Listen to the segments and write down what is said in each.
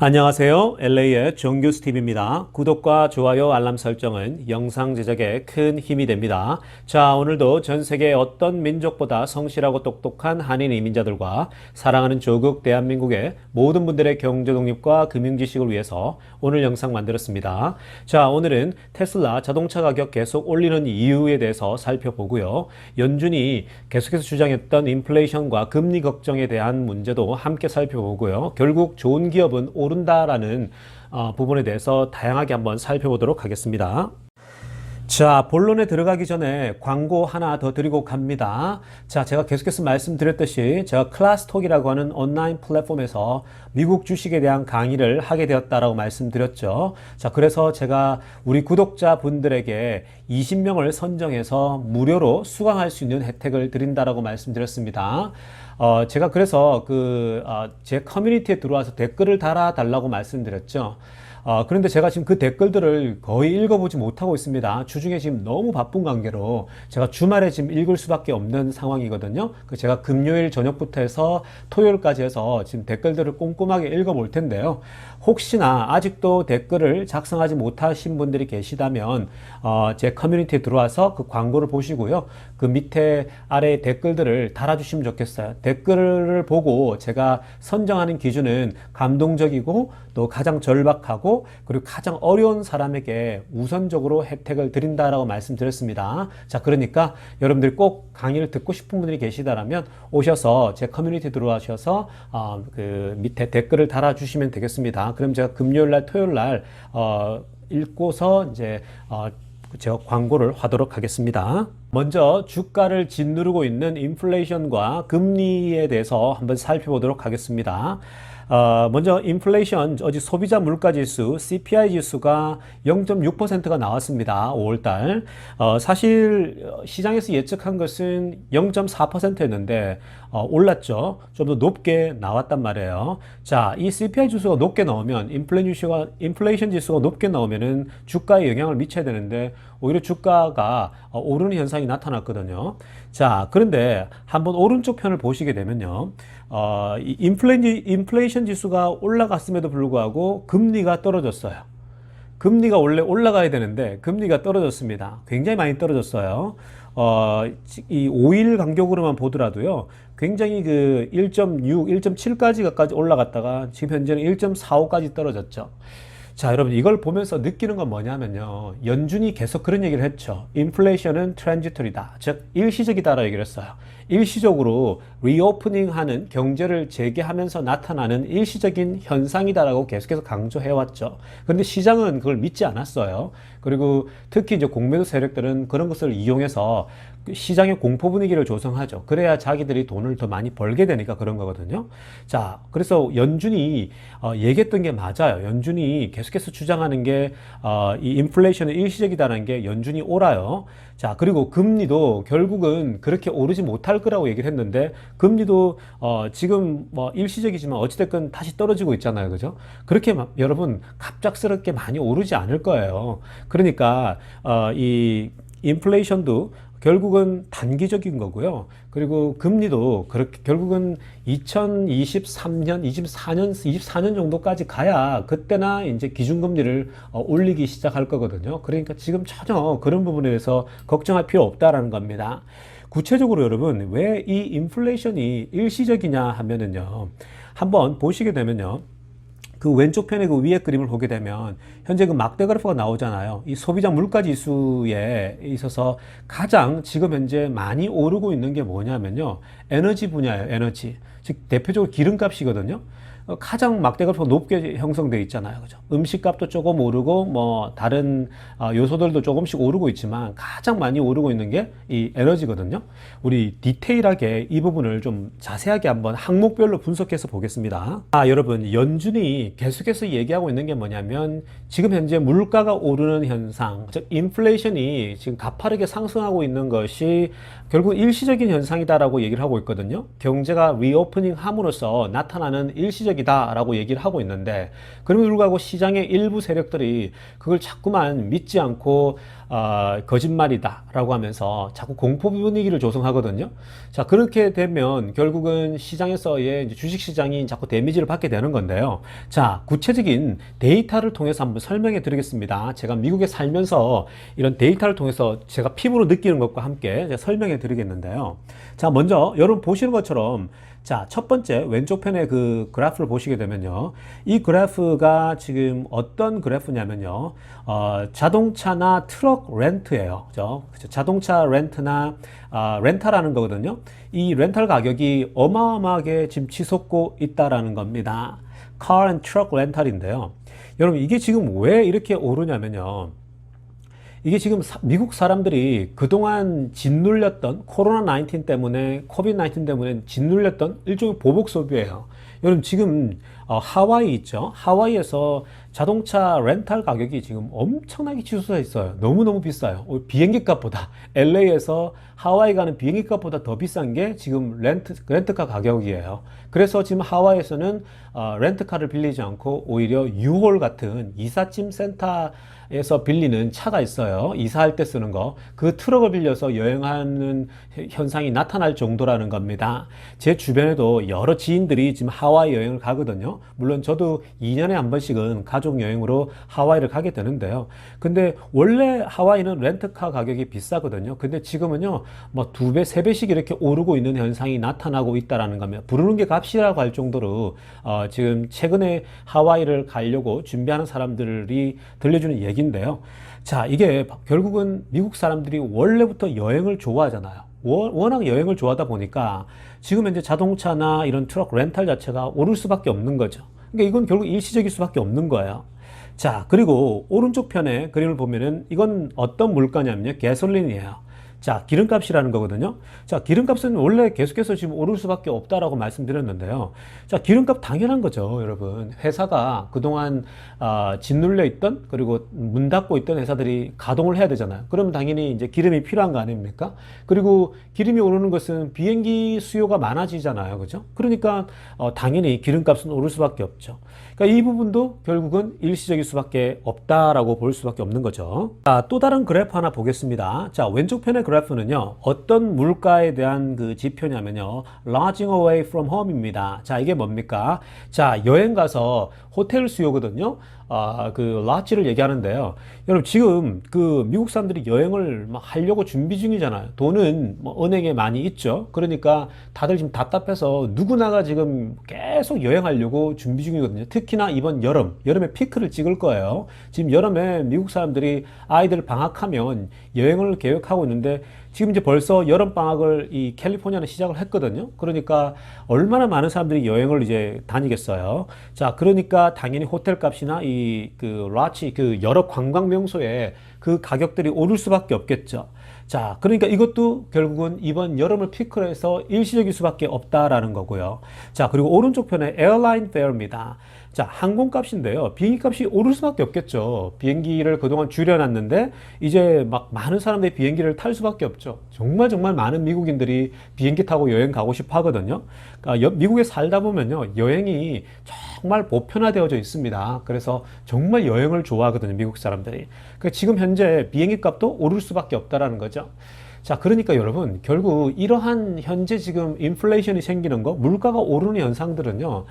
안녕하세요. LA의 정규스티브입니다. 구독과 좋아요, 알람 설정은 영상 제작에 큰 힘이 됩니다. 자, 오늘도 전 세계 어떤 민족보다 성실하고 똑똑한 한인 이민자들과 사랑하는 조국 대한민국의 모든 분들의 경제 독립과 금융 지식을 위해서 오늘 영상 만들었습니다. 자, 오늘은 테슬라 자동차 가격 계속 올리는 이유에 대해서 살펴보고요. 연준이 계속해서 주장했던 인플레이션과 금리 걱정에 대한 문제도 함께 살펴보고요. 결국 좋은 기업은 오른다라는 부분에 대해서 다양하게 한번 살펴보도록 하겠습니다. 자, 본론에 들어가기 전에 광고 하나 더 드리고 갑니다. 자, 제가 계속해서 말씀드렸듯이 제가 클래스톡이라고 하는 온라인 플랫폼에서 미국 주식에 대한 강의를 하게 되었다라고 말씀드렸죠. 자, 그래서 제가 우리 구독자분들에게 20명을 선정해서 무료로 수강할 수 있는 혜택을 드린다라고 말씀드렸습니다. 제가 그래서 제 커뮤니티에 들어와서 댓글을 달아달라고 말씀드렸죠. 그런데 제가 지금 그 댓글들을 거의 읽어보지 못하고 있습니다. 주중에 지금 너무 바쁜 관계로 제가 주말에 지금 읽을 수밖에 없는 상황이거든요. 제가 금요일 저녁부터 해서 토요일까지 해서 지금 댓글들을 꼼꼼하게 읽어볼 텐데요. 혹시나 아직도 댓글을 작성하지 못하신 분들이 계시다면 제 커뮤니티에 들어와서 그 광고를 보시고요. 그 밑에 아래 댓글들을 달아주시면 좋겠어요. 댓글을 보고 제가 선정하는 기준은 감동적이고 또 가장 절박하고 그리고 가장 어려운 사람에게 우선적으로 혜택을 드린다라고 말씀드렸습니다. 자, 그러니까 여러분들이 꼭 강의를 듣고 싶은 분들이 계시다라면 오셔서 제 커뮤니티 들어와셔서 그 밑에 댓글을 달아주시면 되겠습니다. 그럼 제가 금요일날 토요일날 읽고서 이제 제가 광고를 하도록 하겠습니다. 먼저 주가를 짓누르고 있는 인플레이션과 금리에 대해서 한번 살펴보도록 하겠습니다. 먼저 인플레이션, 어제 소비자 물가 지수 CPI 지수가 0.6%가 나왔습니다. 5월달. 사실 시장에서 예측한 것은 0.4%였는데 올랐죠. 좀 더 높게 나왔단 말이에요. 자, 이 CPI 지수가 높게 나오면 인플레이션 지수가 높게 나오면은 주가에 영향을 미쳐야 되는데 오히려 주가가 오르는 현상이 나타났거든요. 자, 그런데 한번 오른쪽 편을 보시게 되면요. 이 인플레이션 지수가 올라갔음에도 불구하고 금리가 떨어졌어요. 금리가 원래 올라가야 되는데 금리가 떨어졌습니다. 굉장히 많이 떨어졌어요. 이 5일 간격으로만 보더라도요. 굉장히 그 1.6, 1.7까지 올라갔다가 지금 현재는 1.45까지 떨어졌죠. 자, 여러분 이걸 보면서 느끼는 건 뭐냐면요. 연준이 계속 그런 얘기를 했죠. 인플레이션은 트랜지터리다. 즉 일시적이다라고 얘기를 했어요. 일시적으로 리오프닝하는 경제를 재개하면서 나타나는 일시적인 현상이다라고 계속해서 강조해왔죠. 그런데 시장은 그걸 믿지 않았어요. 그리고 특히 이제 공매도 세력들은 그런 것을 이용해서 시장의 공포 분위기를 조성하죠. 그래야 자기들이 돈을 더 많이 벌게 되니까 그런 거거든요. 자, 그래서 연준이 얘기했던 게 맞아요. 연준이 계속해서 주장하는 게 이 인플레이션은 일시적이다라는 게 연준이 옳아요. 자, 그리고 금리도 결국은 그렇게 오르지 못할 거라고 얘기를 했는데 금리도 지금 뭐 일시적이지만 어찌됐건 다시 떨어지고 있잖아요. 그죠? 그렇게 여러분 갑작스럽게 많이 오르지 않을 거예요. 그러니까 이 인플레이션도 결국은 단기적인 거고요. 그리고 금리도 그렇게 결국은 2023년, 24년 정도까지 가야 그때나 이제 기준금리를 올리기 시작할 거거든요. 그러니까 지금 전혀 그런 부분에 대해서 걱정할 필요 없다라는 겁니다. 구체적으로 여러분, 왜 이 인플레이션이 일시적이냐 하면은요. 한번 보시게 되면요. 그 왼쪽 편의 그 위에 그림을 보게 되면 현재 그 막대 그래프가 나오잖아요. 이 소비자 물가 지수에 있어서 가장 지금 현재 많이 오르고 있는 게 뭐냐면요. 에너지 분야예요. 에너지. 즉 대표적으로 기름값이거든요. 가장 막대 그래프가 높게 형성되어 있잖아요. 그죠? 음식값도 조금 오르고 뭐 다른 요소들도 조금씩 오르고 있지만 가장 많이 오르고 있는 게 이 에너지거든요. 우리 디테일하게 이 부분을 좀 자세하게 한번 항목별로 분석해서 보겠습니다. 여러분, 연준이 계속해서 얘기하고 있는 게 뭐냐면 지금 현재 물가가 오르는 현상, 즉 인플레이션이 지금 가파르게 상승하고 있는 것이 결국 일시적인 현상이다라고 얘기를 하고 있거든요. 경제가 리오프닝 함으로써 나타나는 일시적인 합리적이다라고 얘기를 하고 있는데, 그럼에도 불구하고 시장의 일부 세력들이 그걸 자꾸만 믿지 않고 거짓말이다라고 하면서 자꾸 공포 분위기를 조성하거든요. 자, 그렇게 되면 결국은 시장에서의 이제 주식 시장이 자꾸 데미지를 받게 되는 건데요. 자, 구체적인 데이터를 통해서 한번 설명해 드리겠습니다. 제가 미국에 살면서 이런 데이터를 통해서 제가 피부로 느끼는 것과 함께 제가 설명해 드리겠는데요. 자, 먼저 여러분 보시는 것처럼, 자, 첫 번째 왼쪽 편에 그 그래프를 보시게 되면요, 이 그래프가 지금 어떤 그래프냐면요, 자동차나 트럭 렌트예요. 그죠? 자동차 렌트나 렌탈하는 거거든요. 이 렌탈 가격이 어마어마하게 지금 치솟고 있다라는 겁니다. Car and Truck 렌탈인데요. 여러분, 이게 지금 왜 이렇게 오르냐면요, 이게 지금 미국 사람들이 그동안 짓눌렸던 코로나19 때문에, 코비드19 때문에 짓눌렸던 일종의 보복 소비예요. 여러분, 지금 하와이 있죠? 하와이에서 자동차 렌탈 가격이 지금 엄청나게 치솟아 있어요. 너무너무 비싸요. 비행기 값보다, LA에서 하와이 가는 비행기 값보다 더 비싼 게 지금 렌트카 가격이에요. 그래서 지금 하와이에서는 렌트카를 빌리지 않고 오히려 U-Haul 같은 이삿짐 센터에서 빌리는 차가 있어요. 이사할 때 쓰는 거. 그 트럭을 빌려서 여행하는 현상이 나타날 정도라는 겁니다. 제 주변에도 여러 지인들이 지금 하와이 여행을 가거든요. 물론 저도 2년에 한 번씩은 가족 여행으로 하와이를 가게 되는데요. 근데 원래 하와이는 렌트카 가격이 비싸거든요. 근데 지금은요, 뭐 2배, 3배씩 이렇게 오르고 있는 현상이 나타나고 있다라는 겁니다. 부르는 게 값이라고 할 정도로 지금 최근에 하와이를 가려고 준비하는 사람들이 들려주는 얘기인데요. 자, 이게 결국은 미국 사람들이 원래부터 여행을 좋아하잖아요. 워낙 여행을 좋아하다 보니까 지금 현재 자동차나 이런 트럭 렌탈 자체가 오를 수밖에 없는 거죠. 그러니까 이건 결국 일시적일 수밖에 없는 거예요. 자, 그리고 오른쪽 편에 그림을 보면은 이건 어떤 물가냐면요, 가솔린이에요. 자, 기름값이라는 거거든요. 자, 기름값은 원래 계속해서 지금 오를 수밖에 없다라고 말씀드렸는데요. 자, 기름값 당연한 거죠, 여러분. 회사가 그동안 짓눌려 있던, 그리고 문 닫고 있던 회사들이 가동을 해야 되잖아요. 그러면 당연히 이제 기름이 필요한 거 아닙니까? 그리고 기름이 오르는 것은 비행기 수요가 많아지잖아요, 그죠? 그러니까 당연히 기름값은 오를 수밖에 없죠. 그러니까 이 부분도 결국은 일시적일 수밖에 없다라고 볼 수밖에 없는 거죠. 자, 또 다른 그래프 하나 보겠습니다. 자, 왼쪽 편의 그래프는요, 어떤 물가에 대한 그 지표냐면요, lodging away from home입니다. 자, 이게 뭡니까? 자, 여행 가서 호텔 수요거든요. 그 lodge를 얘기하는데요. 여러분, 지금 그 미국 사람들이 여행을 막 하려고 준비 중이잖아요. 돈은 뭐 은행에 많이 있죠. 그러니까 다들 지금 답답해서 누구나가 지금 계속 여행하려고 준비 중이거든요. 특히나 이번 여름에 피크를 찍을 거예요. 지금 여름에 미국 사람들이 아이들 방학하면 여행을 계획하고 있는데, 지금 이제 벌써 여름 방학을 이 캘리포니아는 시작을 했거든요. 그러니까 얼마나 많은 사람들이 여행을 이제 다니겠어요. 자, 그러니까 당연히 호텔 값이나 이 그 라치, 그 여러 관광 명소에 그 가격들이 오를 수밖에 없겠죠. 자, 그러니까 이것도 결국은 이번 여름을 피크로 해서 일시적일 수밖에 없다라는 거고요. 자, 그리고 오른쪽 편에 에어라인 페어입니다. 자, 항공값인데요. 비행기 값이 오를 수밖에 없겠죠. 비행기를 그동안 줄여놨는데 이제 막 많은 사람들이 비행기를 탈 수밖에 없죠. 정말 많은 미국인들이 비행기 타고 여행 가고 싶어 하거든요. 그러니까 미국에 살다 보면요, 여행이 정말 보편화되어져 있습니다. 그래서 정말 여행을 좋아하거든요, 미국 사람들이. 그러니까 지금 현재 비행기 값도 오를 수밖에 없다라는 거죠. 자, 그러니까 여러분, 결국 이러한 현재 지금 인플레이션이 생기는 거, 물가가 오르는 현상들은요,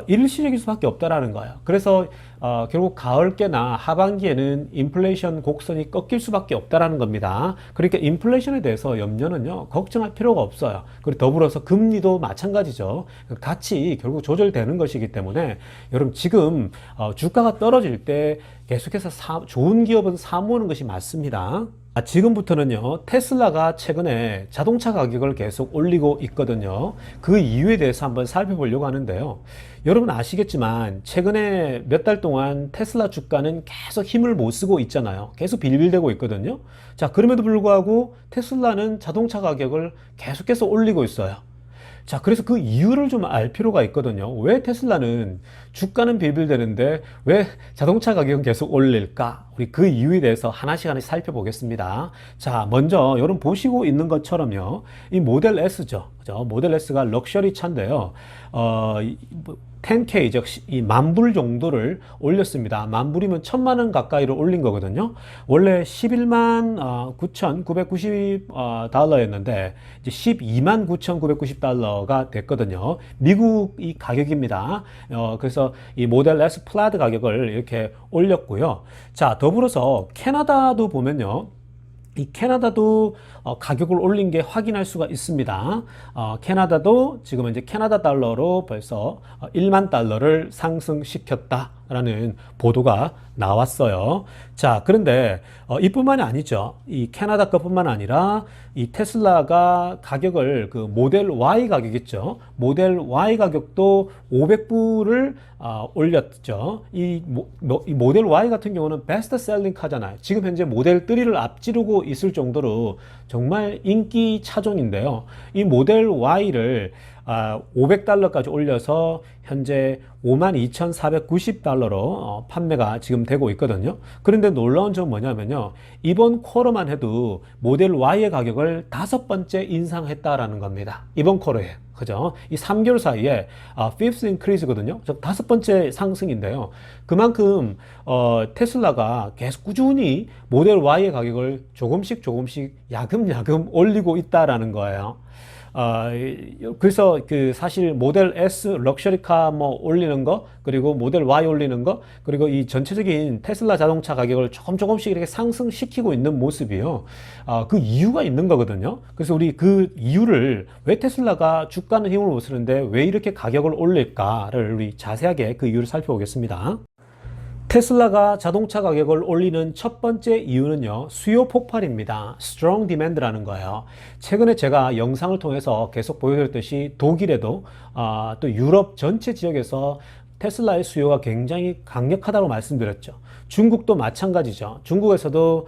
일시적일 수밖에 없다라는 거예요. 그래서 결국 가을께나 하반기에는 인플레이션 곡선이 꺾일 수밖에 없다라는 겁니다. 그러니까 인플레이션에 대해서 염려는요, 걱정할 필요가 없어요. 그리고 더불어서 금리도 마찬가지죠. 같이 결국 조절되는 것이기 때문에 여러분, 지금 주가가 떨어질 때 계속해서 좋은 기업은 사모으는 것이 맞습니다. 지금부터는요, 테슬라가 최근에 자동차 가격을 계속 올리고 있거든요. 그 이유에 대해서 한번 살펴보려고 하는데요. 여러분 아시겠지만 최근에 몇 달 동안 테슬라 주가는 계속 힘을 못 쓰고 있잖아요. 계속 빌빌대고 있거든요. 자, 그럼에도 불구하고 테슬라는 자동차 가격을 계속해서 올리고 있어요. 자, 그래서 그 이유를 좀 알 필요가 있거든요. 왜 테슬라는 주가는 빌빌대는데 왜 자동차 가격은 계속 올릴까? 우리 그 이유에 대해서 하나씩 살펴보겠습니다. 자, 먼저 여러분 보시고 있는 것처럼요, 이 모델 S죠. 그죠? 모델 S가 럭셔리 차인데요. 10K, 즉 이 10,000불 정도를 올렸습니다. 10,000불이면 1,000만 원 가까이를 올린 거거든요. 원래 11만 9,990 달러였는데 이제 12만 9,990달러가 됐거든요. 미국 이 가격입니다. 그래서 이 모델 S 플라드 가격을 이렇게 올렸고요. 자, 더불어서 캐나다도 보면요. 이 캐나다도 가격을 올린 게 확인할 수가 있습니다. 캐나다도 지금 이제 캐나다 달러로 벌써 1만 달러를 상승시켰다라는 보도가 나왔어요. 자, 그런데 이뿐만이 아니죠. 이 캐나다 것뿐만 아니라 이 테슬라가 가격을 그 모델 Y 가격 있죠. 모델 Y 가격도 500불을 올렸죠. 이 모델 Y 같은 경우는 베스트 셀링 카잖아요. 지금 현재 모델 3를 앞지르고 있을 정도로 정말 인기 차종인데요. 이 모델 Y를 500달러까지 올려서 현재 52,490달러로 판매가 지금 되고 있거든요. 그런데 놀라운 점은 뭐냐면요. 이번 쿼터만 해도 모델 Y의 가격을 5번째 인상했다라는 겁니다. 이번 쿼터에. 그죠? 이 3개월 사이에 fifth increase거든요. 즉 5번째 상승인데요. 그만큼 테슬라가 계속 꾸준히 모델 Y의 가격을 조금씩 야금야금 올리고 있다라는 거예요. 그래서 그 사실 모델 S 럭셔리카 뭐 올리는 거, 그리고 모델 Y 올리는 거, 그리고 이 전체적인 테슬라 자동차 가격을 조금씩 이렇게 상승시키고 있는 모습이요. 그 이유가 있는 거거든요. 그래서 우리 그 이유를, 왜 테슬라가 주가는 힘을 못 쓰는데 왜 이렇게 가격을 올릴까를 우리 자세하게 그 이유를 살펴보겠습니다. 테슬라가 자동차 가격을 올리는 첫 번째 이유는요, 수요 폭발입니다. Strong demand라는 거예요. 최근에 제가 영상을 통해서 계속 보여드렸듯이 독일에도 또 유럽 전체 지역에서 테슬라의 수요가 굉장히 강력하다고 말씀드렸죠. 중국도 마찬가지죠. 중국에서도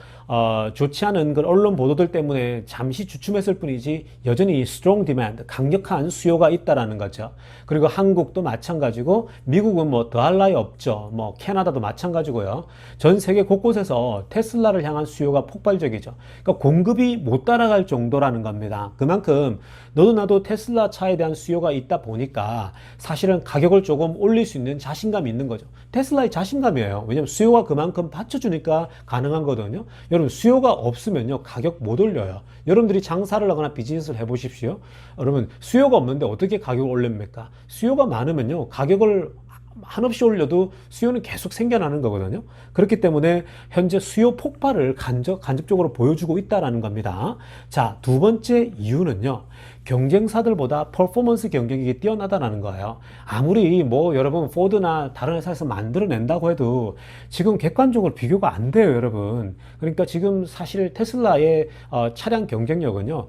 좋지 않은 그 언론 보도들 때문에 잠시 주춤했을 뿐이지 여전히 strong demand, 강력한 수요가 있다라는 거죠. 그리고 한국도 마찬가지고, 미국은 뭐 더할 나위 없죠. 뭐 캐나다도 마찬가지고요. 전 세계 곳곳에서 테슬라를 향한 수요가 폭발적이죠. 그러니까 공급이 못 따라갈 정도라는 겁니다. 그만큼 너도 나도 테슬라 차에 대한 수요가 있다 보니까 사실은 가격을 조금 올릴 수 있는 자신감이 있는 거죠. 테슬라의 자신감이에요. 왜냐면 수요가 그만큼 받쳐주니까 가능한 거거든요. 여러분, 수요가 없으면요, 가격 못 올려요. 여러분들이 장사를 하거나 비즈니스를 해보십시오. 여러분, 수요가 없는데 어떻게 가격을 올립니까? 수요가 많으면요, 가격을 한없이 올려도 수요는 계속 생겨나는 거거든요. 그렇기 때문에 현재 수요 폭발을 간접적으로 보여주고 있다는 겁니다. 자, 두 번째 이유는요, 경쟁사들보다 퍼포먼스 경쟁력이 뛰어나다는 거예요. 아무리 뭐 여러분 포드나 다른 회사에서 만들어낸다고 해도 지금 객관적으로 비교가 안 돼요, 여러분. 그러니까 지금 사실 테슬라의 차량 경쟁력은요,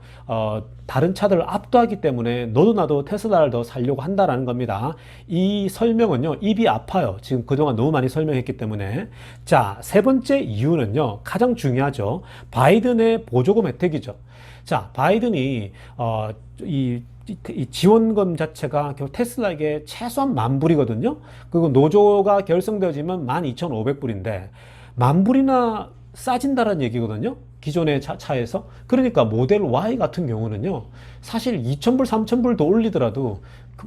다른 차들을 압도하기 때문에 너도 나도 테슬라를 더 살려고 한다라는 겁니다. 이 설명은요, 입이 아파요. 지금 그동안 너무 많이 설명했기 때문에. 자, 세 번째 이유는요, 가장 중요하죠. 바이든의 보조금 혜택이죠. 자, 바이든이 이 지원금 자체가 테슬라에게 최소한 10,000불이거든요. 그리고 노조가 결성되어지면 12,500불인데 10,000불이나 싸진다는 얘기거든요. 기존의 차에서. 그러니까 모델 Y 같은 경우는요, 사실 2,000불, 3,000불 더 올리더라도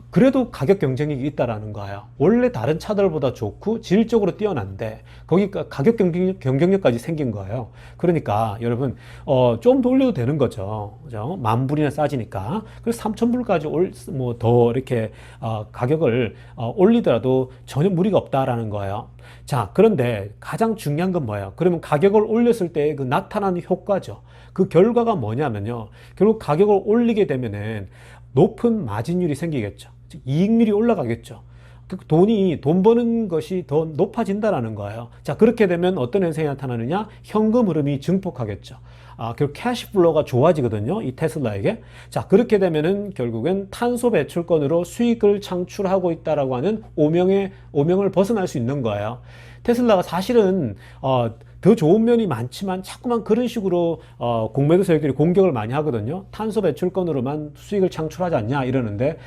그래도 가격 경쟁력이 있다라는 거예요. 원래 다른 차들보다 좋고 질적으로 뛰어난데 거기 가격 경쟁력까지 생긴 거예요. 그러니까 여러분, 좀 더 올려도 되는 거죠. 그죠? 10,000불이나 싸지니까. 그래서 3,000불까지 뭐 더 이렇게 가격을 올리더라도 전혀 무리가 없다라는 거예요. 자, 그런데 가장 중요한 건 뭐예요? 그러면 가격을 올렸을 때 그 나타나는 효과죠. 그 결과가 뭐냐면요, 결국 가격을 올리게 되면은 높은 마진율이 생기겠죠. 즉 이익률이 올라가겠죠. 돈 버는 것이 더 높아진다라는 거예요. 자, 그렇게 되면 어떤 현상이 나타나느냐? 현금 흐름이 증폭하겠죠. 결국 캐시플로우가 좋아지거든요, 이 테슬라에게. 자, 그렇게 되면은 결국엔 탄소 배출권으로 수익을 창출하고 있다라고 하는 오명을 벗어날 수 있는 거예요. 테슬라가 사실은 더 좋은 면이 많지만 자꾸만 그런 식으로 공매도 세력들이 공격을 많이 하거든요. 탄소 배출권으로만 수익을 창출하지 않냐 이러는데,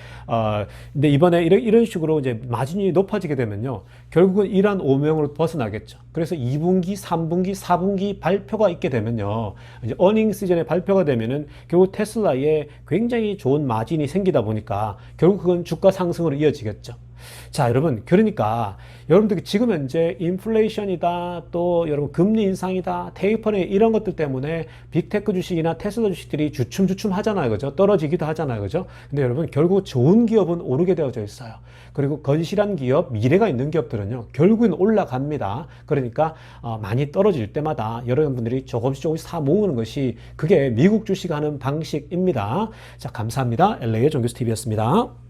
근데 이번에 이런 식으로 이제 마진이 높아지게 되면요, 결국은 이러한 오명으로 벗어나겠죠. 그래서 2분기, 3분기, 4분기 발표가 있게 되면요, 이제 어닝 시즌에 발표가 되면은 결국 테슬라에 굉장히 좋은 마진이 생기다 보니까 결국 그건 주가 상승으로 이어지겠죠. 자, 여러분, 그러니까 여러분들 지금 현재 인플레이션이다, 또 여러분 금리 인상이다, 테이퍼링 이런 것들 때문에 빅테크 주식이나 테슬라 주식들이 주춤주춤 하잖아요. 그죠? 떨어지기도 하잖아요. 그죠? 근데 여러분, 결국 좋은 기업은 오르게 되어져 있어요. 그리고 건실한 기업, 미래가 있는 기업들은요, 결국은 올라갑니다. 그러니까 많이 떨어질 때마다 여러분들이 조금씩 사 모으는 것이 그게 미국 주식 하는 방식입니다. 자, 감사합니다. LA의 정규스TV였습니다.